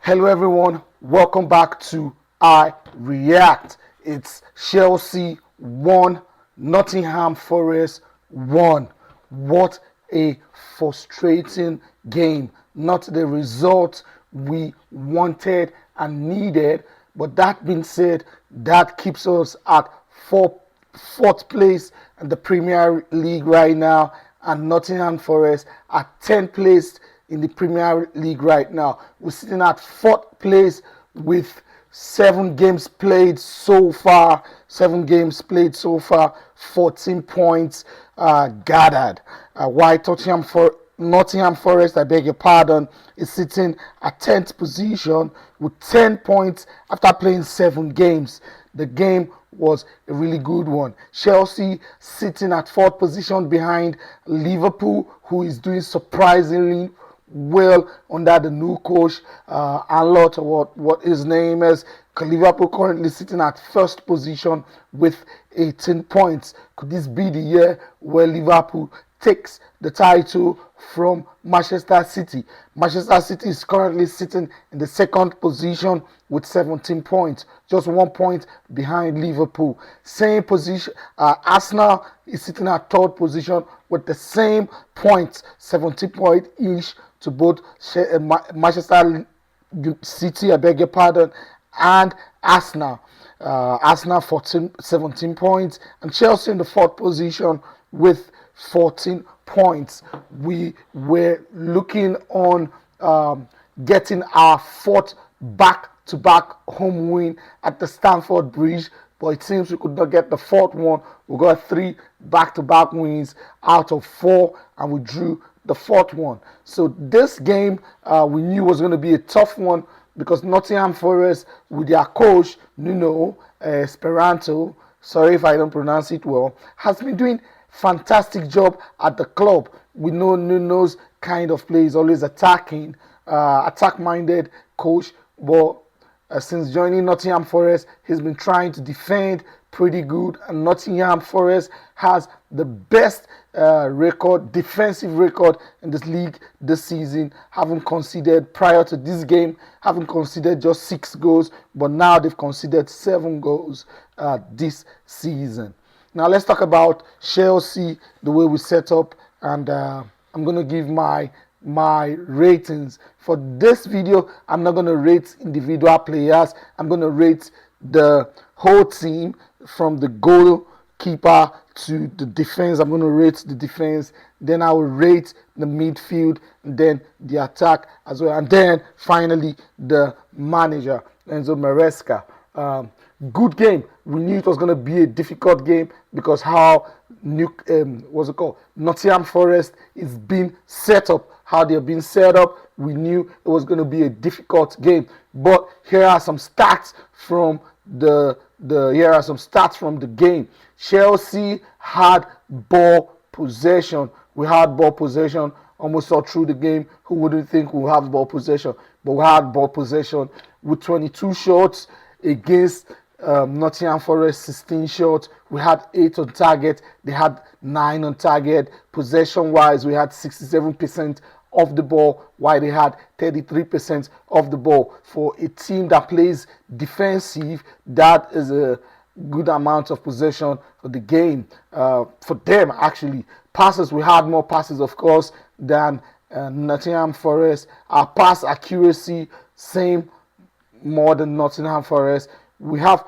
Hello everyone, welcome back to I React. It's Chelsea 1, Nottingham Forest 1. What a frustrating game. Not the result we wanted and needed, but that being said, that keeps us at fourth place in the Premier League right now, and Nottingham Forest at 10th place in the Premier League right now. We're sitting at fourth place with 7 games played so far. 14 points gathered. While Nottingham Forest, I beg your pardon, is sitting at 10th position with 10 points after playing 7 games. The game was a really good one. Chelsea sitting at 4th position behind Liverpool, who is doing surprisingly well under the new coach, Anlot, or what his name is. Liverpool currently sitting at 1st position with 18 points. Could this be the year where Liverpool takes the title from Manchester City? Manchester City is currently sitting in the 2nd position with 17 points, just 1 point behind Liverpool. Same position, Arsenal is sitting at 3rd position with the same points, 17 points each to both Manchester City, I beg your pardon, and Arsenal. Arsenal 17 points, and Chelsea in the 4th position with 14 points. We were looking on getting our 4th back-to-back home win at the Stamford Bridge, but it seems we could not get the 4th one. We got 3 back-to-back wins out of 4, and we drew the 4th one. So this game we knew was going to be a tough one because Nottingham Forest, with their coach Nuno Esperanto, sorry if I don't pronounce it well, has been doing fantastic job at the club. We know Nuno's kind of play is always attacking, attack-minded coach, but since joining Nottingham Forest, he's been trying to defend pretty good, and Nottingham Forest has the best defensive record in this league this season, having conceded prior to this game, having conceded just 6 goals, but now they've conceded 7 goals this season. Now let's talk about Chelsea, the way we set up, and I'm going to give my ratings. For this video, I'm not going to rate individual players. I'm going to rate the whole team from the goalkeeper to the defense. I'm going to rate the defense, then I will rate the midfield, and then the attack as well, and then finally the manager, Enzo Maresca. Good game. We knew it was going to be a difficult game because how Nottingham Forest is being set up, how they're being set up. We knew it was going to be a difficult game. But here are some stats from the game. Chelsea had ball possession. We had ball possession almost all through the game. Who wouldn't think we have ball possession? But we had ball possession with 22 shots against Nottingham Forest 16 shots. We had 8 on target. They had 9 on target. Possession wise, we had 67% of the ball, while they had 33% of the ball. For a team that plays defensive, that is a good amount of possession for the game. For them, actually, passes, we had more passes, of course, than Nottingham Forest. Our pass accuracy, same, more than Nottingham Forest. We had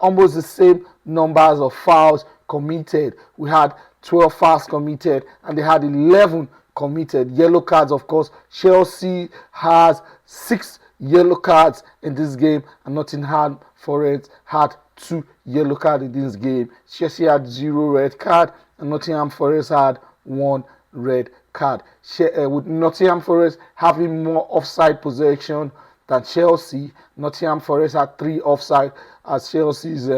almost the same numbers of fouls committed. We had 12 fouls committed, and they had 11 committed. Yellow cards, of course. Chelsea has 6 yellow cards in this game, and Nottingham Forest had 2 yellow cards in this game. Chelsea had 0 red card, and Nottingham Forest had 1 red card. With Nottingham Forest having more offside possession than Chelsea, Nottingham Forest had 3 offside as Chelsea's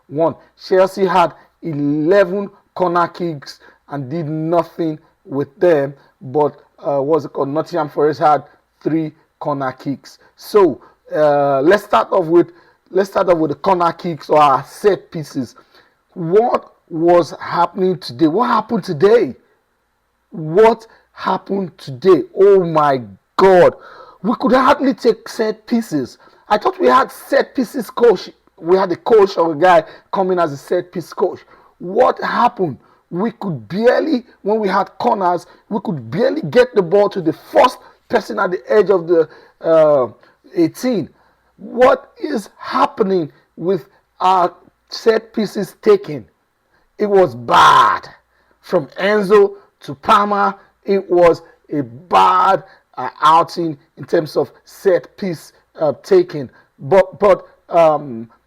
1. Chelsea had 11 corner kicks and did nothing with them, but Nottingham Forest had 3 corner kicks. So let's start off with the corner kicks, or our set pieces. What was happening today? What happened today? Oh my God! we could hardly take set pieces. I thought we had set pieces coach. We had a coach or a guy coming as a set piece coach. What happened? We could barely, when we had corners, we could barely get the ball to the first person at the edge of the 18. What is happening with our set pieces taking? It was bad. From Enzo to Palmer, it was a bad outing in terms of set piece taking. But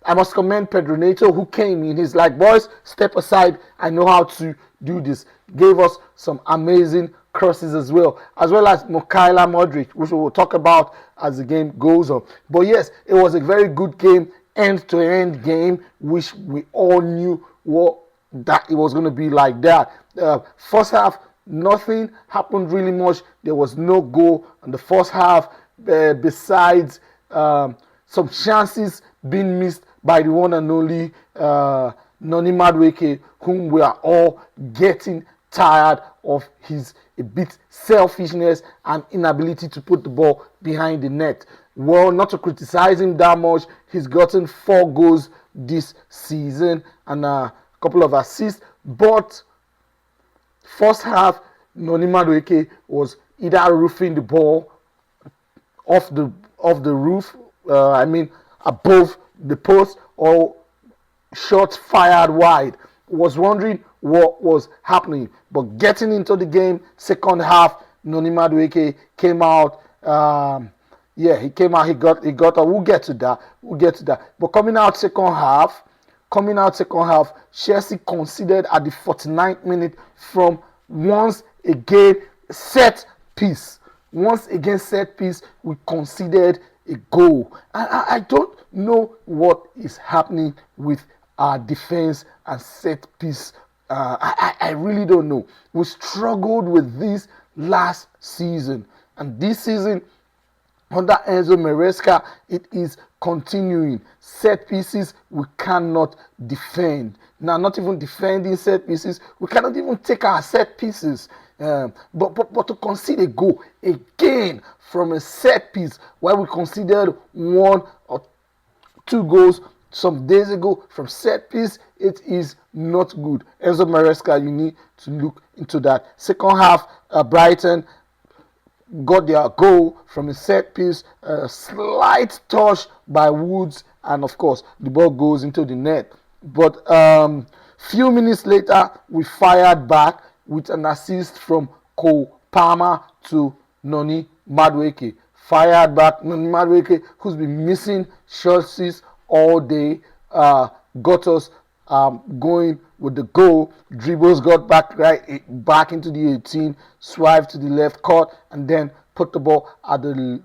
I must commend Pedro Neto, who came in. He's like, boys, step aside. I know how to do this. Gave us some amazing crosses as well as Mykhailo Mudryk, which we will talk about as the game goes on. But yes, it was a very good game, end-to-end game, which we all knew that it was going to be like that. First half, nothing happened really much. There was no goal in the first half, besides some chances being missed by the one and only Noni Madueke, whom we are all getting tired of his a bit selfishness and inability to put the ball behind the net. Well, not to criticize him that much, he's gotten 4 goals this season and a couple of assists, but first half, Noni Madueke was either roofing the ball off the roof, above the post, or shots fired wide. Was wondering what was happening, but getting into the game, second half, Noni Madueke came out. He came out. He got. We'll get to that. But coming out second half, Chelsea conceded at the 49th minute from once again set piece. Once again set piece, we conceded a goal. I don't know what is happening with our defense and set piece. I really don't know. We struggled with this last season, and this season under Enzo Maresca, it is continuing. Set pieces, we cannot defend. Now, not even defending set pieces, we cannot even take our set pieces. But to concede a goal again from a set piece, where we considered 1 or 2 goals some days ago from set piece, it is not good. Enzo Maresca, you need to look into that. Second half, Brighton got their goal from a set piece, a slight touch by Woods, and of course the ball goes into the net. But few minutes later, we fired back with an assist from Cole Palmer to Noni Madueke. Fired back, Noni Madueke, who's been missing chances all day, got us going with the goal. Dribbles got back into the 18, swiped to the left court, and then put the ball at the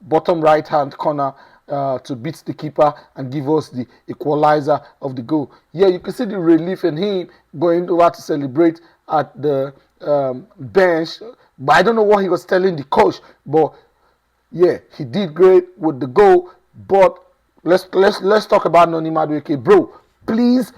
bottom right hand corner to beat the keeper and give us the equalizer of the goal. Yeah, you can see the relief in him going over to celebrate at the bench. But I don't know what he was telling the coach. But yeah, he did great with the goal. But let's talk about Noni Madueke, bro. Please,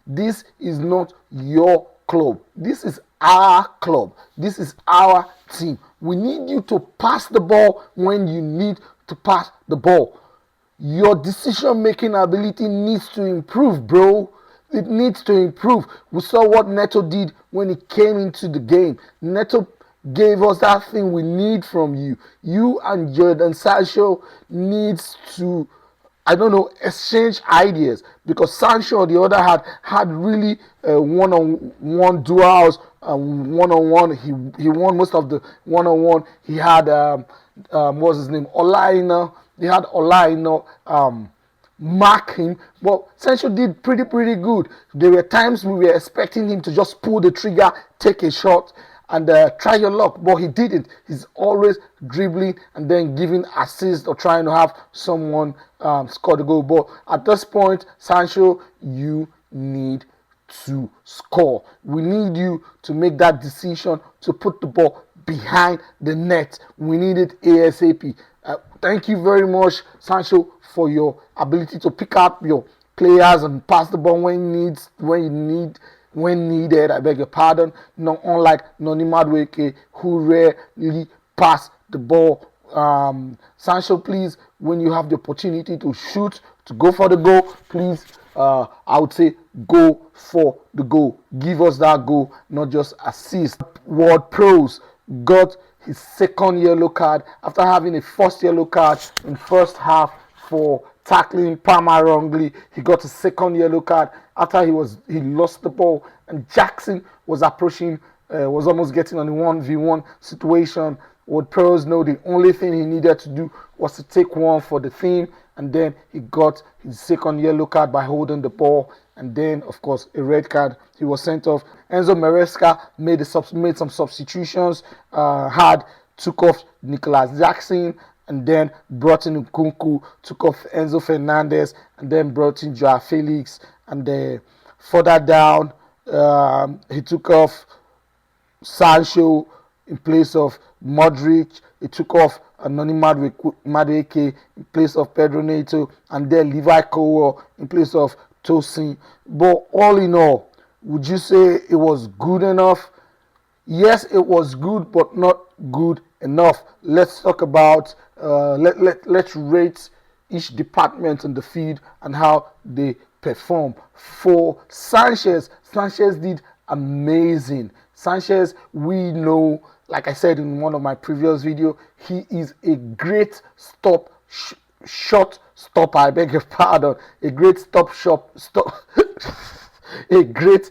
this is not your club. This is our club. This is our team. We need you to pass the ball when you need to pass the ball. Your decision-making ability needs to improve, bro. It needs to improve. We saw what Neto did when he came into the game. Neto gave us that thing we need from you. You and Jordan Sancho needs to, exchange ideas, because Sancho, on the other hand, had really one-on-one duels, one-on-one. He won most of the one-on-one. He had what's his name, Olaina. They had Olaina mark him, but Sancho did pretty good. There were times we were expecting him to just pull the trigger, take a shot, and try your luck, but he didn't. He's always dribbling and then giving assists or trying to have someone score the goal. But at this point, Sancho, you need to score. We need you to make that decision to put the ball behind the net. We need it ASAP. Thank you very much, Sancho, for your ability to pick up your players and pass the ball when needed. I beg your pardon. Not unlike Noni Madueke, who rarely pass the ball. Sancho, please, when you have the opportunity to shoot, to go for the goal, please, I would say go for the goal. Give us that goal, not just assist. World Pros got his second yellow card after having a first yellow card in first half for tackling Palmer wrongly. He got a second yellow card after he lost the ball, and Jackson was approaching, was almost getting on the 1v1 situation. World Pros know the only thing he needed to do was to take one for the team, and then he got his second yellow card by holding the ball, and then of course a red card. He was sent off. Enzo Maresca made some substitutions, took off Nicolas Jackson, and then brought in Nkunku, took off Enzo Fernandez, and then brought in Joao Felix, and further down he took off Sancho in place of Modric. He took off Noni Madueke in place of Pedro Neto, and then Levi Colwill in place of Tosin. But all in all, would you say it was good enough? Yes, it was good, but not good enough. Let's talk about let's rate each department on the field and how they perform. For Sanchez did amazing. Sanchez, we know, like I said in one of my previous videos, he is a great shot stopper. I beg your pardon. A great a great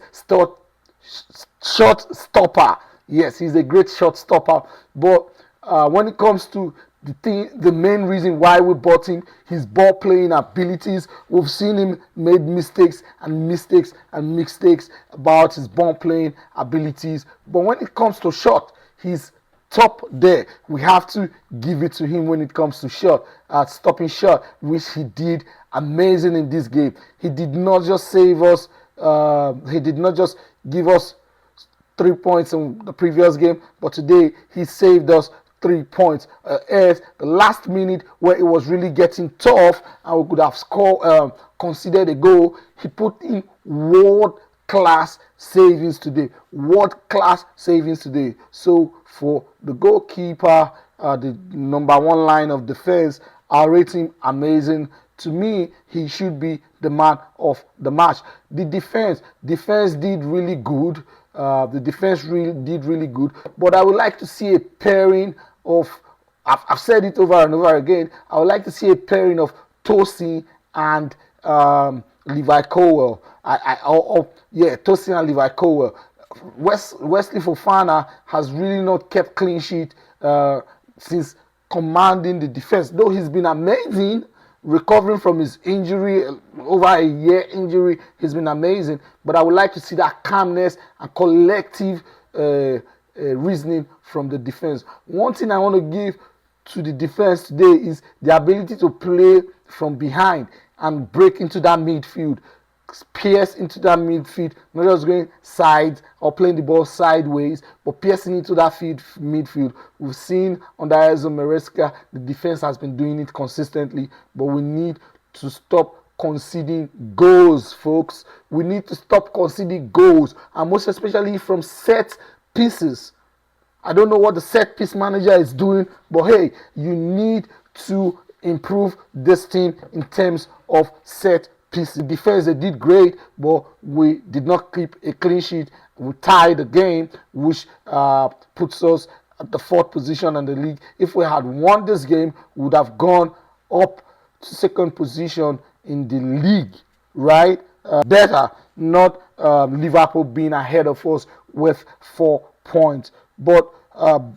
shot stopper. Yes, he's a great shot stopper. But when it comes to the main reason why we bought him, his ball playing abilities, we've seen him made mistakes about his ball playing abilities. But when it comes to shot, he's top there. We have to give it to him when it comes to stopping shot, which he did amazing in this game. He did not just save us. He did not just give us 3 points in the previous game, but today he saved us 3 points. As the last minute where it was really getting tough and we could have considered a goal, he put in world-class savings today. So for the goalkeeper, the number one line of defense, I'll rate him amazing. To me, he should be the man of the match. The defense did really good. The defense did really good. But I would like to see a pairing of, I've said it over and over again, I would like to see a pairing of Tosin and Levi Colwill. Tosin and Levi Colwill. Wesley Fofana has really not kept clean sheet since commanding the defense. Though he's been amazing, recovering from his injury, over a year injury, he's been amazing. But I would like to see that calmness and collective reasoning from the defense. One thing I want to give to the defense today is the ability to play from behind and break into that midfield, pierce into that midfield, not just going sides or playing the ball sideways, but piercing into that midfield. We've seen under Enzo Maresca, the defense has been doing it consistently, but we need to stop conceding goals, folks. We need to stop conceding goals, and most especially from set pieces. I don't know what the set piece manager is doing, but hey, you need to improve this team in terms of set piece. The defense, they did great, but we did not keep a clean sheet. We tied the game, which puts us at the 4th position in the league. If we had won this game, we would have gone up to 2nd position in the league, right? Better not Liverpool being ahead of us with 4 points. But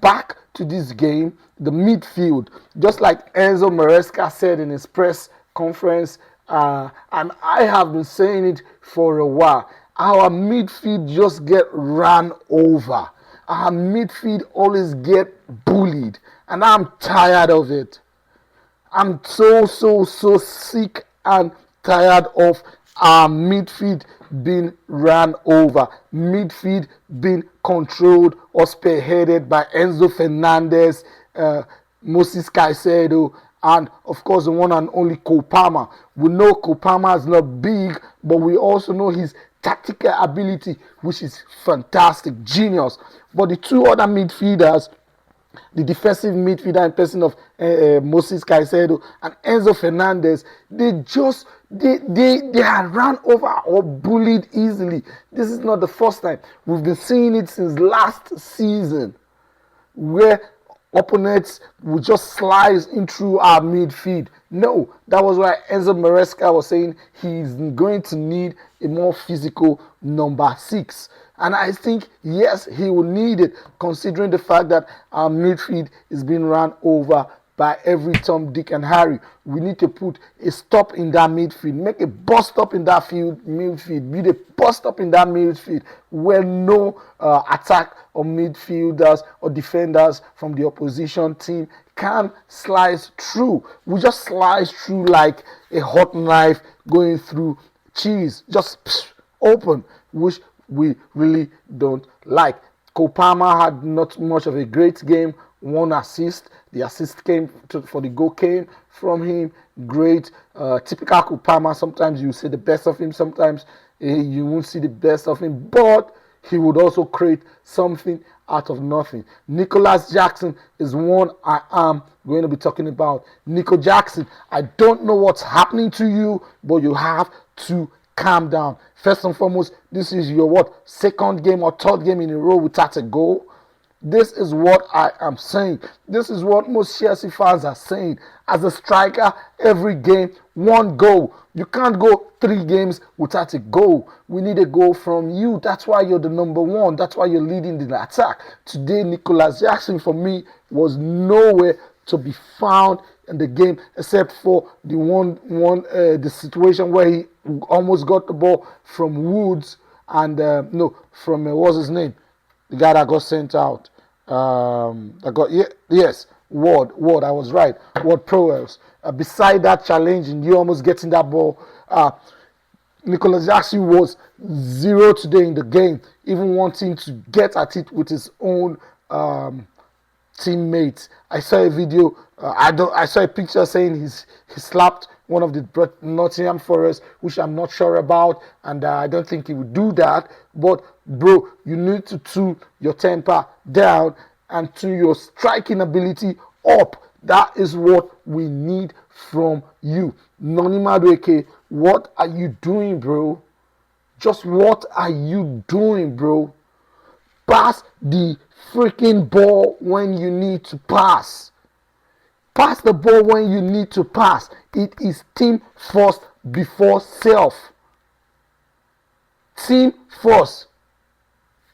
back to this game, the midfield, just like Enzo Maresca said in his press conference, and I have been saying it for a while, our midfield just get ran over. Our midfield always get bullied, and I'm tired of it. I'm so sick and tired of our midfield being ran over, midfield being controlled or spearheaded by Enzo Fernandez, Moses Caicedo, and of course the one and only Cole Palmer. We know Cole Palmer is not big, but we also know his tactical ability, which is fantastic, genius. But the two other midfielders, The defensive midfielder in person of Moses Caicedo and Enzo Fernandez, they had run over or bullied easily. This is not the first time. We've been seeing it since last season, where opponents would just slice in through our midfield. No, that was why Enzo Maresca was saying he's going to need a more physical number 6. And I think, yes, he will need it, considering the fact that our midfield is being run over by every Tom, Dick, and Harry. We need to put a stop in that midfield, make a bust stop in that midfield, build a bust stop in that midfield where no attack or midfielders or defenders from the opposition team can slice through. We just slice through like a hot knife going through cheese, just open, which we really don't like. Cole Palmer had not much of a great game, 1 assist. The assist for the goal came from him. Great. Typical Cole Palmer. Sometimes you see the best of him, sometimes you won't see the best of him, but he would also create something out of nothing. Nicholas Jackson is one I am going to be talking about. Nico Jackson, I don't know what's happening to you, but you have to calm down. First and foremost, this is your second game or third game in a row without a goal. This is what I am saying. This is what most Chelsea fans are saying. As a striker, every game, 1 goal. You can't go 3 games without a goal. We need a goal from you. That's why you're the number 1. That's why you're leading the attack. Today, Nicholas Jackson, for me, was nowhere to be found in the game, except for the situation where he almost got the ball from Woods and from what's his name, the guy that got sent out. Ward. I was right. Ward Prowells. Beside that challenge and you almost getting that ball, Nicholas Jackson was 0 today in the game, even wanting to get at it with his own teammates. I saw a video. I saw a picture saying he slapped one of the Nottingham Forest, which I'm not sure about, and I don't think he would do that. But bro, you need to tune your temper down and tune your striking ability up. That is what we need from you. Noni Madueke, what are you doing, bro? Just what are you doing, bro? Pass the freaking ball when you need to pass. Pass the ball when you need to pass. It is team first before self. Team first.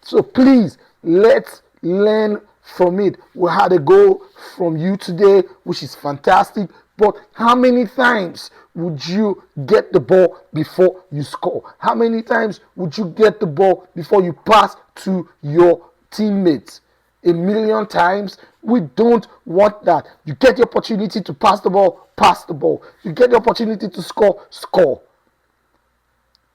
So please, let's learn from it. We had a goal from you today, which is fantastic. But how many times would you get the ball before you score? How many times would you get the ball before you pass to your teammates? 1,000,000 times. We don't want that. You get the opportunity to pass the ball, pass the ball. You get the opportunity to score, score.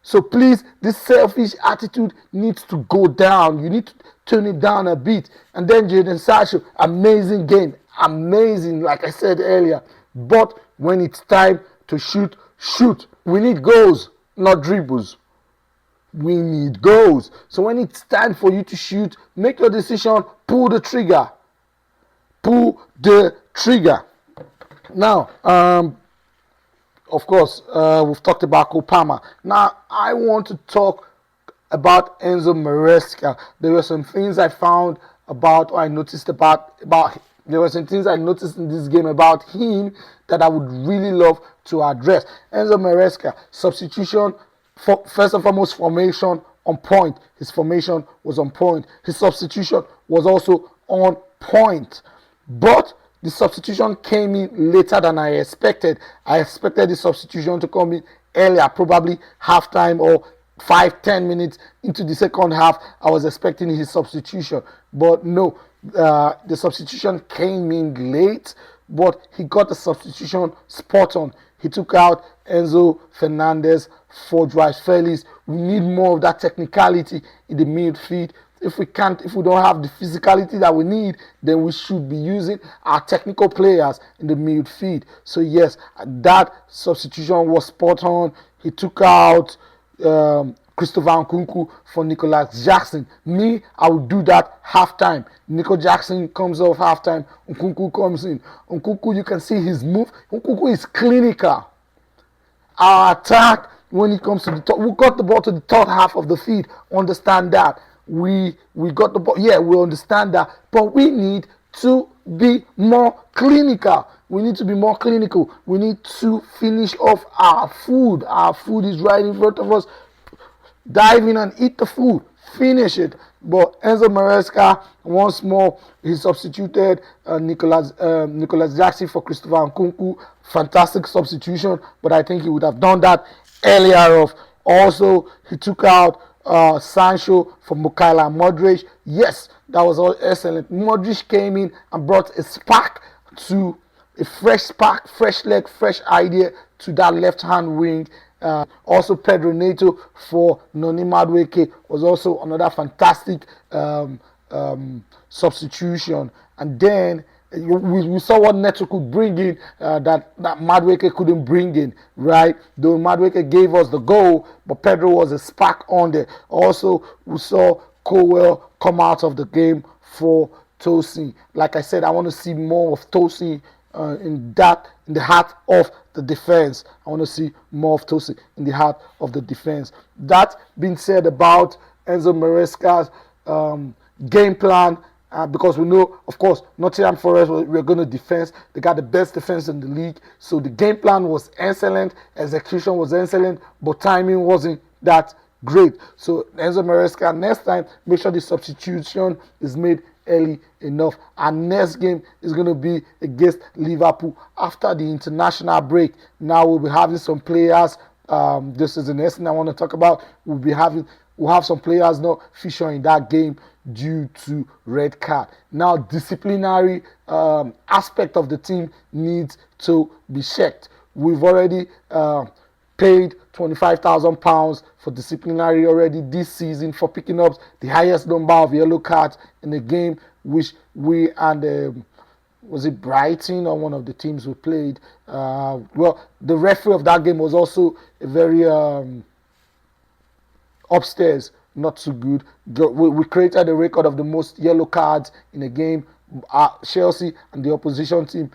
So please, this selfish attitude needs to go down. You need to turn it down a bit. And then Jadon Sancho, amazing game. Amazing, like I said earlier. But when it's time to shoot, shoot. We need goals, not dribbles. We need goals. So when it's time for you to shoot, make your decision, pull the trigger. Pull the trigger. Now, of course, we've talked about Cole Palmer. Now, I want to talk about Enzo Maresca. There were some things I found about, or I noticed about there were some things I noticed in this game about him that I would really love to address. Enzo Maresca, substitution, first and foremost, formation on point. His formation was on point. His substitution was also on point. But the substitution came in later than I expected. I expected the substitution to come in earlier, probably halftime or 5-10 minutes into the second half. I was expecting his substitution, but no, the substitution came in late, but he got the substitution spot on. He took out Enzo Fernandez for Joao Felix. We need more of that technicality in the midfield. If we don't have the physicality that we need, then we should be using our technical players in the midfield. So yes, that substitution was spot on. He took out Christopher Nkunku for Nicholas Jackson. Me, I would do that halftime. Nico Jackson comes off halftime. Nkunku comes in. Nkunku, you can see his move. Nkunku is clinical. Our attack, when it comes to the top, we got the ball to the third half of the field. Understand that. We got the ball. Yeah, we understand that. But we need to be more clinical. We need to be more clinical. We need to finish off our food. Our food is right in front of us. Dive in and eat the food. Finish it. But Enzo Maresca, once more, he substituted Nicholas Jackson for Christopher Nkunku. Fantastic substitution, but I think he would have done that earlier off. Also, he took out Sancho for Mukaila Modric. Yes, that was all excellent. Modric came in and brought a spark to a fresh spark, fresh leg, fresh idea to that left-hand wing. Also, Pedro Neto for Noni Madueke was also another fantastic substitution. And then we saw what Neto could bring in that Madueke couldn't bring in, right? Though Madueke gave us the goal, but Pedro was a spark on there. Also, we saw Cowell come out of the game for Tosin. Like I said, I want to see more of Tosin in the heart of the defense. I want to see more of Tosin in the heart of the defense. That being said about Enzo Maresca's game plan, because we know, of course, Nottingham Forest, we're going to defense. They got the best defense in the league. So the game plan was excellent. Execution was excellent. But timing wasn't that great. So Enzo Maresca, next time, make sure the substitution is made early enough. Our next game is going to be against Liverpool after the international break. Now we'll be having some players. This is the next thing I want to talk about. We'll have some players not featuring in that game due to red card. Now, disciplinary aspect of the team needs to be checked. We've already paid £25,000 for disciplinary already this season for picking up the highest number of yellow cards in the game, which we and was it Brighton or one of the teams we played. Well, the referee of that game was also a very upstairs, not so good. We created a record of the most yellow cards in a game. Chelsea and the opposition team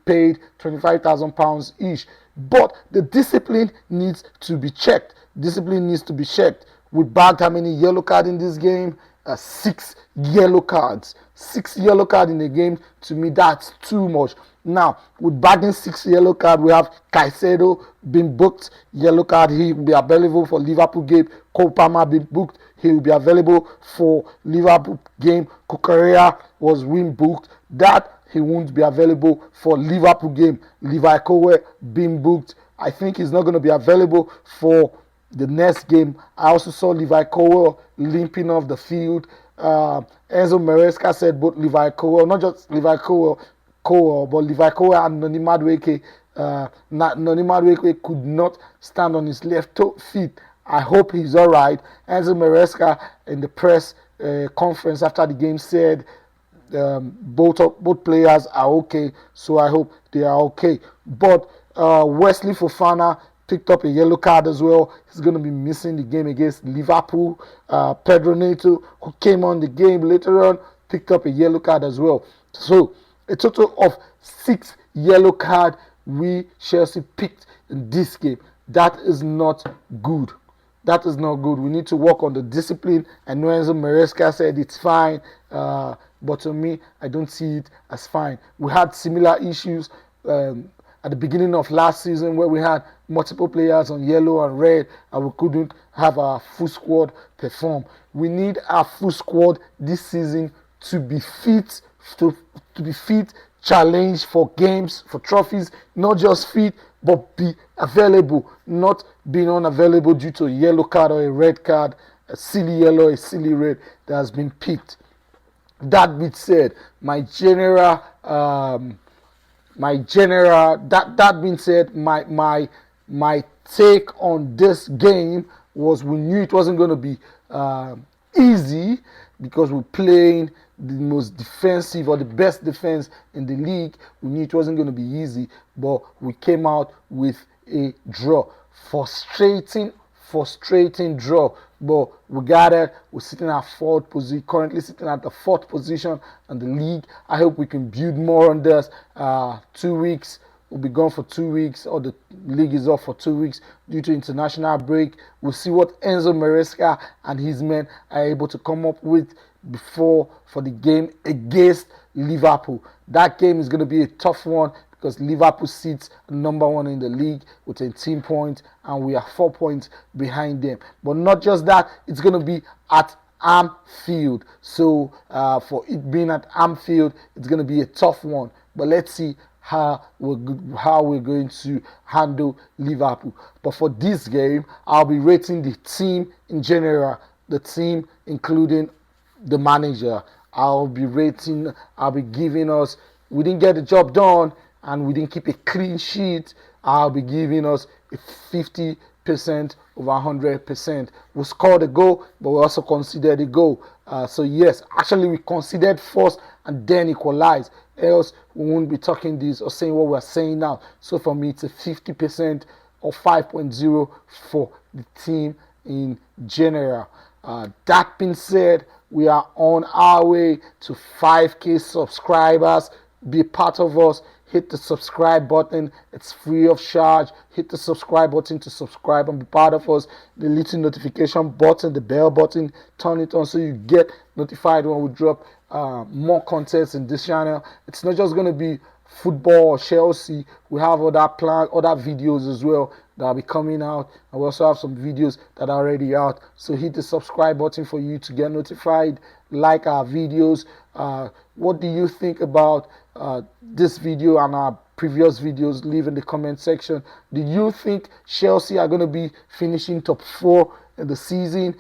paid £25,000 each. But the discipline needs to be checked. Discipline needs to be checked. We bagged how many yellow cards in this game? 6 yellow cards. 6 yellow cards in a game. To me, that's too much. Now, with bagging 6 yellow cards, we have Caicedo being booked. Yellow card, he will be available for Liverpool game. Cole Palmer being booked. He will be available for Liverpool game. Cucurella was win booked. That he won't be available for Liverpool game. Levi Colwill being booked. I think he's not going to be available for the next game. I also saw Levi Colwill limping off the field. Enzo Maresca said both Levi Colwill, not just Levi Colwill, but Levi Colwill and Noni Madueke. Noni Madueke could not stand on his left feet. I hope he's all right. Enzo Maresca in the press conference after the game said both players are okay, so I hope they are okay. But Wesley Fofana picked up a yellow card as well. He's going to be missing the game against Liverpool. Pedro Neto, who came on the game later on, picked up a yellow card as well. So a total of 6 yellow cards we Chelsea picked in this game. That is not good. That is not good. We need to work on the discipline. I know Enzo Maresca said it's fine, but to me, I don't see it as fine. We had similar issues at the beginning of last season where we had multiple players on yellow and red and we couldn't have our full squad perform. We need our full squad this season to be fit, to be fit, challenge for games, for trophies, not just fit, but be available, not being unavailable due to a yellow card or a red card, a silly yellow, a silly red that has been picked. That being said, my take on this game was we knew it wasn't going to be easy because we're playing the most defensive or the best defense in the league. We knew it wasn't going to be easy, but we came out with a draw. Frustrating frustrating draw, but we got it. We're sitting at fourth position, currently sitting at the fourth position in the league. I hope we can build more on this. 2 weeks. We'll be gone for 2 weeks, or the league is off for 2 weeks due to international break. We'll see what Enzo Maresca and his men are able to come up with before for the game against Liverpool. That game is going to be a tough one because Liverpool sits number one in the league with 18 points and we are 4 points behind them. But not just that, it's going to be at Anfield. So for it being at Anfield, it's going to be a tough one. But let's see how we're going to handle Liverpool. But for this game, I'll be rating the team in general, the team including the manager. I'll be giving us, we didn't get the job done and we didn't keep a clean sheet. I'll be giving us a 50% over 100%. We scored a goal, but we also considered a goal. So yes, actually we considered first and then equalized. Else we won't be talking this or saying what we're saying now. So for me, it's a 50% or 5.0 for the team in general. That being said, we are on our way to 5K subscribers. Be a part of us. Hit the subscribe button. It's free of charge. Hit the subscribe button to subscribe and be part of us. The little notification button, the bell button, turn it on so you get notified when we drop more contents in this channel. It's not just going to be football or Chelsea. We have other videos as well that will be coming out, and we also have some videos that are already out. So hit the subscribe button for you to get notified. Like our videos. What do you think about this video and our previous videos? Leave in the comment section. Do you think Chelsea are going to be finishing top 4 in the season?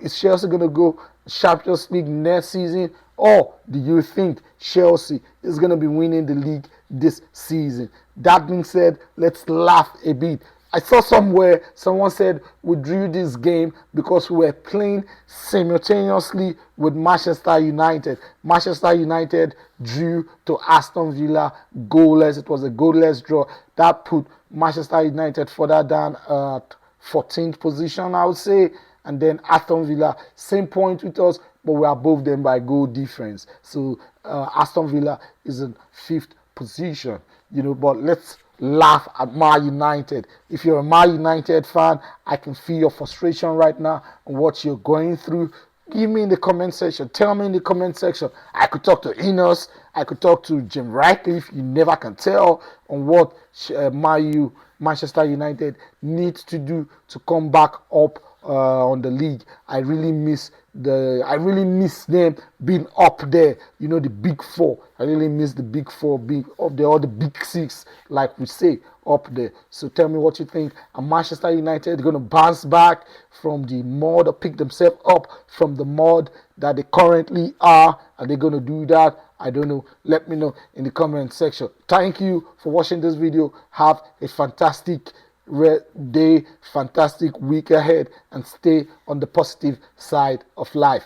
Is Chelsea going to go Champions League next season? Or do you think Chelsea is going to be winning the league this season? That being said, let's laugh a bit. I saw somewhere someone said we drew this game because we were playing simultaneously with Manchester United. Manchester United drew to Aston Villa goalless. It was a goalless draw. That put Manchester United further down at 14th position, I would say. And then Aston Villa, same point with us, but we are above them by goal difference. So Aston Villa is in 5th position. But let's laugh at Man United. If you're a Man United fan, I can feel your frustration right now and what you're going through. Give me in the comment section. Tell me in the comment section. I could talk to Enos. I could talk to Jim Ratcliffe. You never can tell on what Manchester United needs to do to come back up on the league. I really miss them being up there. The big 4. I really miss the big 4 being up there, or the big 6, like we say, up there. So tell me what you think. Are Manchester United going to bounce back from the mud or pick themselves up from the mud that they currently are? Are they going to do that? I don't know. Let me know in the comment section. Thank you for watching this video. Have a fantastic day, fantastic week ahead, and stay on the positive side of life.